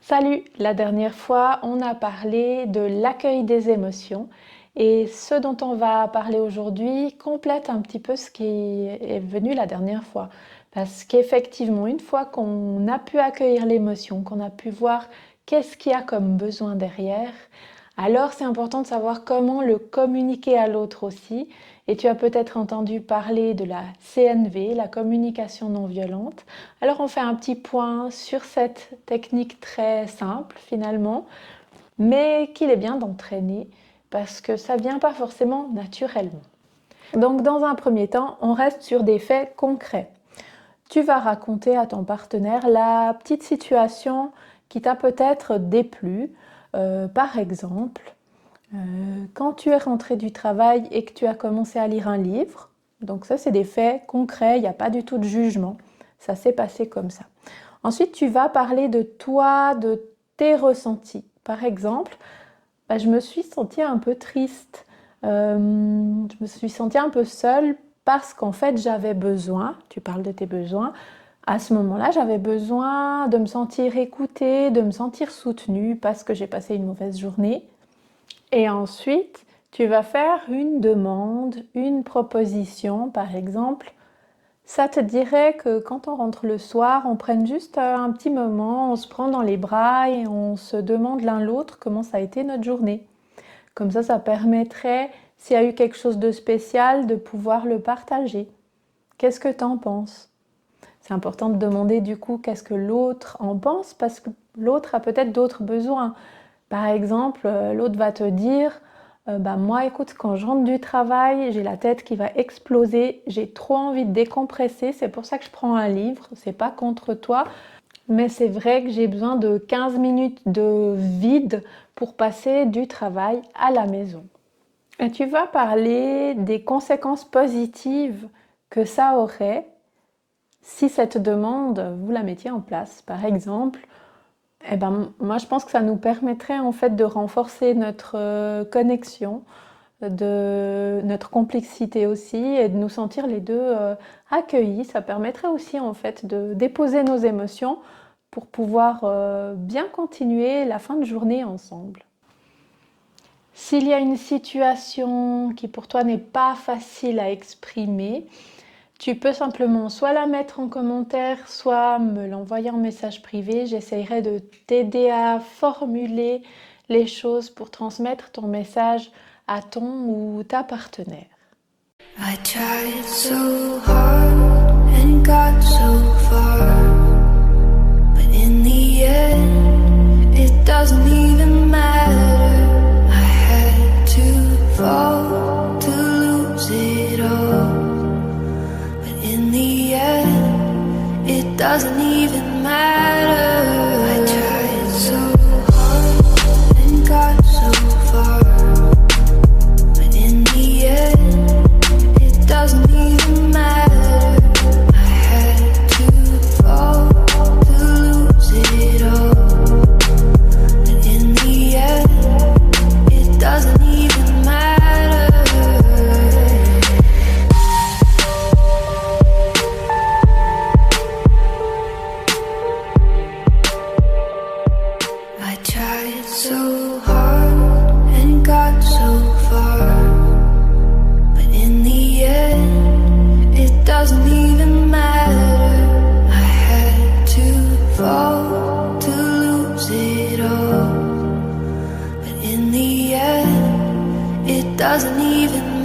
Salut! La dernière fois, on a parlé de l'accueil des émotions et ce dont on va parler aujourd'hui complète un petit peu ce qui est venu la dernière fois. Parce qu'effectivement, une fois qu'on a pu accueillir l'émotion, qu'on a pu voir qu'est-ce qu'il y a comme besoin derrière, alors c'est important de savoir comment le communiquer à l'autre aussi. Et tu as peut-être entendu parler de la CNV, la communication non violente. Alors on fait un petit point sur cette technique très simple finalement, mais qu'il est bien d'entraîner parce que ça ne vient pas forcément naturellement. Donc dans un premier temps, on reste sur des faits concrets. Tu vas raconter à ton partenaire la petite situation qui t'a peut-être déplu. Par exemple, quand tu es rentré du travail et que tu as commencé à lire un livre, donc ça c'est des faits concrets, il n'y a pas du tout de jugement, ça s'est passé comme ça. Ensuite tu vas parler de toi, de tes ressentis. Par exemple, je me suis sentie un peu triste, je me suis sentie un peu seule parce qu'en fait j'avais besoin, tu parles de tes besoins, à ce moment-là j'avais besoin de me sentir écoutée, de me sentir soutenue parce que j'ai passé une mauvaise journée. Et ensuite, tu vas faire une demande, une proposition, par exemple. Ça te dirait que quand on rentre le soir, on prenne juste un petit moment, on se prend dans les bras et on se demande l'un l'autre comment ça a été notre journée. Comme ça permettrait, s'il y a eu quelque chose de spécial, de pouvoir le partager. Qu'est-ce que tu en penses? C'est important de demander du coup qu'est-ce que l'autre en pense parce que l'autre a peut-être d'autres besoins. Par exemple, l'autre va te dire moi écoute, quand je rentre du travail, j'ai la tête qui va exploser, j'ai trop envie de décompresser, c'est pour ça que je prends un livre, c'est pas contre toi, mais c'est vrai que j'ai besoin de 15 minutes de vide pour passer du travail à la maison. Et tu vas parler des conséquences positives que ça aurait si cette demande, vous la mettiez en place. Par exemple, moi je pense que ça nous permettrait en fait de renforcer notre connexion, de notre complexité aussi et de nous sentir les deux accueillis. Ça permettrait aussi en fait de déposer nos émotions pour pouvoir bien continuer la fin de journée ensemble. S'il y a une situation qui pour toi n'est pas facile à exprimer, tu peux simplement soit la mettre en commentaire, soit me l'envoyer en message privé. J'essaierai de t'aider à formuler les choses pour transmettre ton message à ton ou ta partenaire. I tried so hard and got so far, but in the end it doesn't even matter. I had to fall to lose it all. In the end, it doesn't even matter. I tried so hard and got so far, but in the end, it doesn't even matter. I had to fall to lose it all, but in the end, it doesn't even matter. So hard and got so far, but in the end it doesn't even matter. I had to fall to lose it all, but in the end it doesn't even matter.